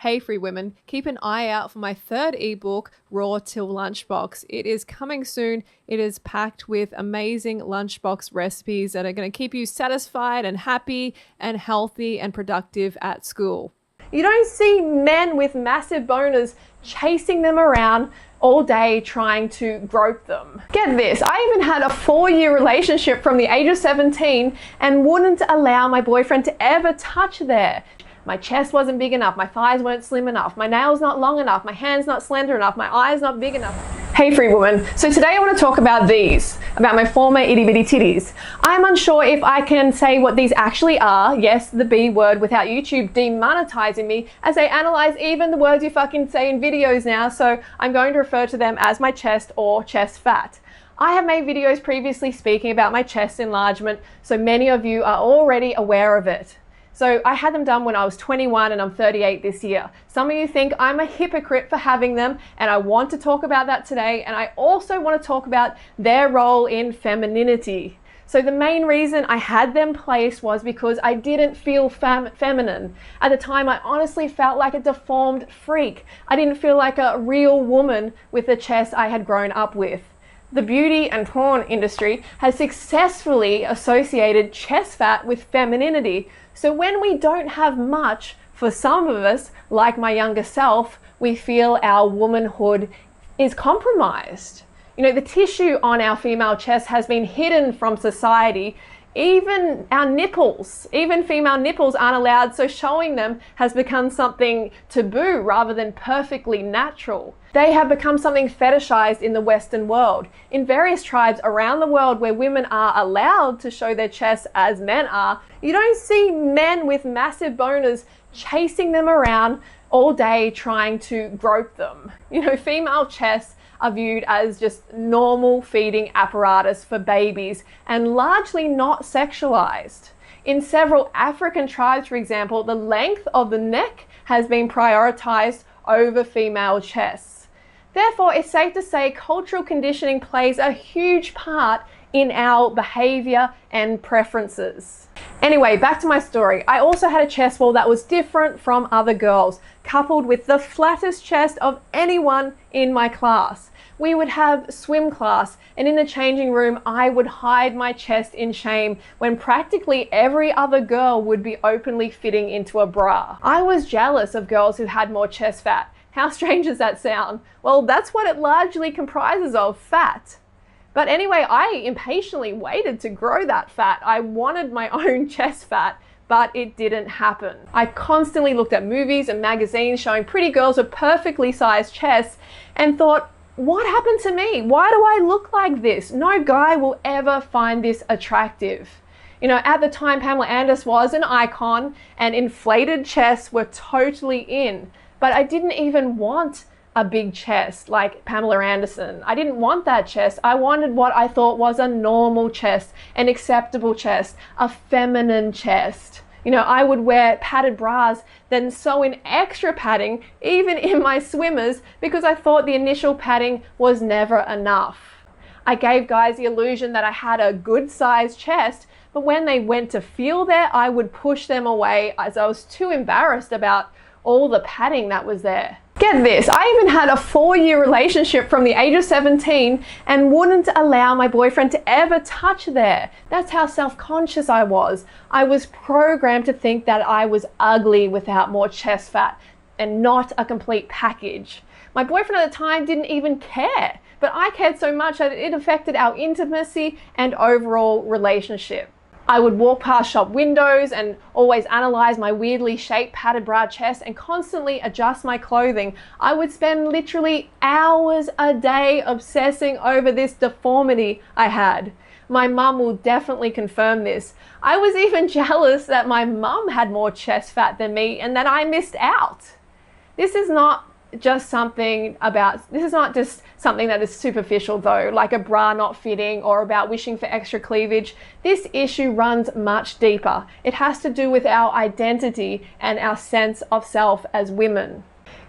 Hey free women, keep an eye out for my third ebook, Raw Till Lunchbox. It is coming soon. It is packed with amazing lunchbox recipes that are going to keep you satisfied and happy and healthy and productive at school. You don't see men with massive boners chasing them around all day trying to grope them. Get this, I even had a 4-year relationship from the age of 17 and wouldn't allow my boyfriend to ever touch there. My chest wasn't big enough, my thighs weren't slim enough, my nails not long enough, my hands not slender enough, my eyes not big enough. Hey free woman, so today I want to talk about about my former itty bitty titties. I'm unsure if I can say what these actually are, yes, the B word, without YouTube demonetizing me as they analyze even the words you fucking say in videos now, so I'm going to refer to them as my chest or chest fat. I have made videos previously speaking about my chest enlargement, so many of you are already aware of it. So I had them done when I was 21 and I'm 38 this year. Some of you think I'm a hypocrite for having them, and I want to talk about that today. And I also want to talk about their role in femininity. So the main reason I had them placed was because I didn't feel feminine. At the time, I honestly felt like a deformed freak. I didn't feel like a real woman with the chest I had grown up with. The beauty and porn industry has successfully associated chest fat with femininity. So when we don't have much, for some of us, like my younger self, we feel our womanhood is compromised. You know, the tissue on our female chest has been hidden from society. Even our nipples, even female nipples aren't allowed, so showing them has become something taboo rather than perfectly natural. They have become something fetishized in the Western world. In various tribes around the world where women are allowed to show their chests as men are, you don't see men with massive boners chasing them around all day trying to grope them. You know, female chests are viewed as just normal feeding apparatus for babies and largely not sexualized. In several African tribes, for example, the length of the neck has been prioritized over female chests. Therefore, it's safe to say cultural conditioning plays a huge part in our behavior and preferences. Anyway, back to my story. I also had a chest wall that was different from other girls, coupled with the flattest chest of anyone in my class. We would have swim class, and in the changing room, I would hide my chest in shame when practically every other girl would be openly fitting into a bra. I was jealous of girls who had more chest fat. How strange does that sound? Well, that's what it largely comprises of, fat. But anyway, I impatiently waited to grow that fat. I wanted my own chest fat, but it didn't happen. I constantly looked at movies and magazines showing pretty girls with perfectly sized chests and thought, what happened to me? Why do I look like this? No guy will ever find this attractive. You know, at the time, Pamela Anderson was an icon and inflated chests were totally in. But I didn't even want a big chest like Pamela Anderson. I didn't want that chest. I wanted what I thought was a normal chest, an acceptable chest, a feminine chest. You know, I would wear padded bras, then sew in extra padding, even in my swimmers, because I thought the initial padding was never enough. I gave guys the illusion that I had a good sized chest, but when they went to feel there, I would push them away as I was too embarrassed about all the padding that was there. Get this, I even had a 4-year relationship from the age of 17 and wouldn't allow my boyfriend to ever touch there. That's how self-conscious I was. I was programmed to think that I was ugly without more chest fat and not a complete package. My boyfriend at the time didn't even care, but I cared so much that it affected our intimacy and overall relationship. I would walk past shop windows and always analyze my weirdly shaped padded bra chest and constantly adjust my clothing. I would spend literally hours a day obsessing over this deformity I had. My mum will definitely confirm this. I was even jealous that my mum had more chest fat than me and that I missed out. This is not just something that is superficial though, like a bra not fitting or about wishing for extra cleavage. This issue runs much deeper. It has to do with our identity and our sense of self as women.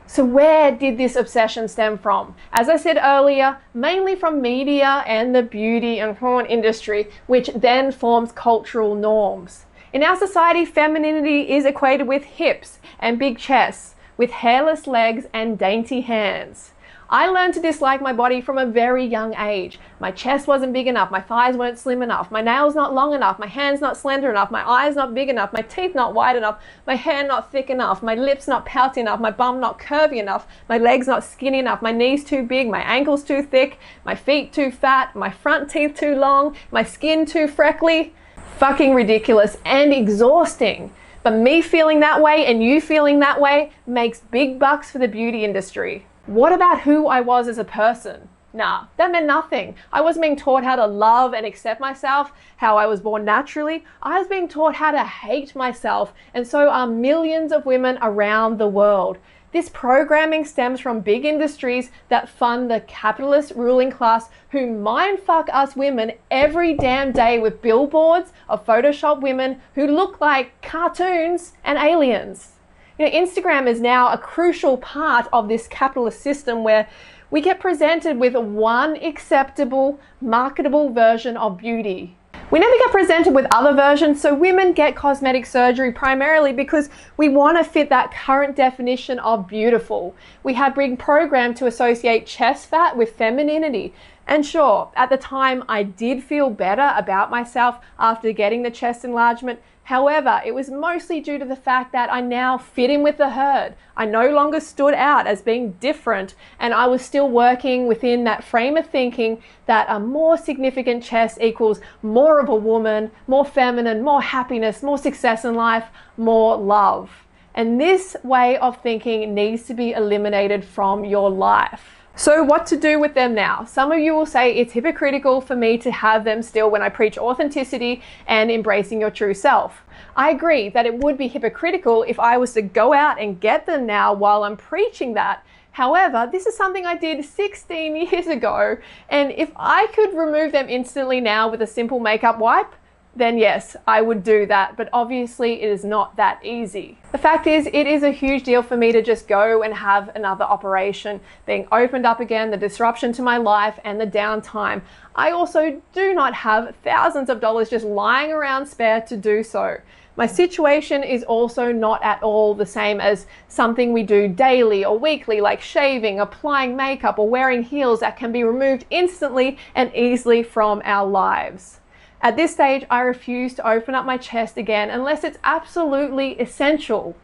So where did this obsession stem from? As I said earlier, mainly from media and the beauty and porn industry, which then forms cultural norms. In our society, femininity is equated with hips and big chests. with hairless legs and dainty hands. I learned to dislike my body from a very young age. My chest wasn't big enough, my thighs weren't slim enough, my nails not long enough, my hands not slender enough, my eyes not big enough, my teeth not wide enough, my hair not thick enough, my lips not pouty enough, my bum not curvy enough, my legs not skinny enough, my knees too big, my ankles too thick, my feet too fat, my front teeth too long, my skin too freckly. Fucking ridiculous and exhausting. But me feeling that way and you feeling that way makes big bucks for the beauty industry. What about who I was as a person? Nah, that meant nothing. I wasn't being taught how to love and accept myself, how I was born naturally. I was being taught how to hate myself, and so are millions of women around the world. This programming stems from big industries that fund the capitalist ruling class who mindfuck us women every damn day with billboards of Photoshop women who look like cartoons and aliens. You know, Instagram is now a crucial part of this capitalist system where we get presented with one acceptable, marketable version of beauty. We never get presented with other versions, so women get cosmetic surgery primarily because we want to fit that current definition of beautiful. We have been programmed to associate chest fat with femininity. And sure, at the time I did feel better about myself after getting the chest enlargement. However, it was mostly due to the fact that I now fit in with the herd. I no longer stood out as being different, and I was still working within that frame of thinking that a more significant chest equals more of a woman, more feminine, more happiness, more success in life, more love. And this way of thinking needs to be eliminated from your life. So what to do with them now? Some of you will say it's hypocritical for me to have them still when I preach authenticity and embracing your true self. I agree that it would be hypocritical if I was to go out and get them now while I'm preaching that. However, this is something I did 16 years ago, and if I could remove them instantly now with a simple makeup wipe, then yes, I would do that, but obviously it is not that easy. The fact is, it is a huge deal for me to just go and have another operation, being opened up again, the disruption to my life and the downtime. I also do not have thousands of dollars just lying around spare to do so. My situation is also not at all the same as something we do daily or weekly, like shaving, applying makeup, or wearing heels that can be removed instantly and easily from our lives. At this stage, I refuse to open up my chest again unless it's absolutely essential.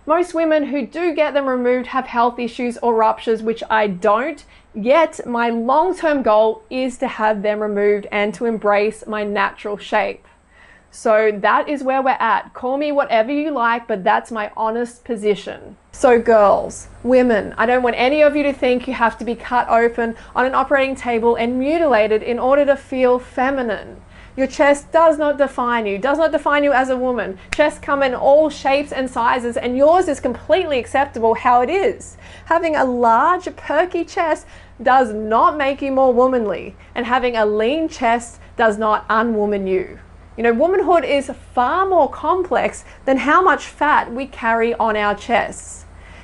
Most women who do get them removed have health issues or ruptures, which I don't, yet my long-term goal is to have them removed and to embrace my natural shape. So that is where we're at. Call me whatever you like, but that's my honest position. So girls, women, I don't want any of you to think you have to be cut open on an operating table and mutilated in order to feel feminine. Your chest does not define you as a woman. Chests come in all shapes and sizes, and yours is completely acceptable how it is. Having a large, perky chest does not make you more womanly, and having a lean chest does not unwoman you. You know, womanhood is far more complex than how much fat we carry on our chests.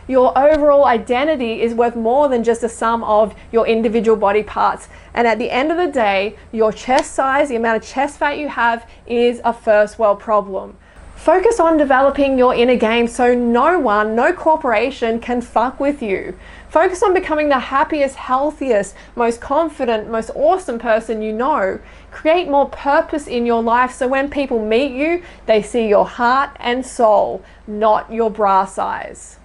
Your overall identity is worth more than just a sum of your individual body parts. And at the end of the day, your chest size, the amount of chest fat you have, is a first world problem. Focus on developing your inner game so no one, no corporation can fuck with you. Focus on becoming the happiest, healthiest, most confident, most awesome person you know. Create more purpose in your life so when people meet you, they see your heart and soul, not your bra size.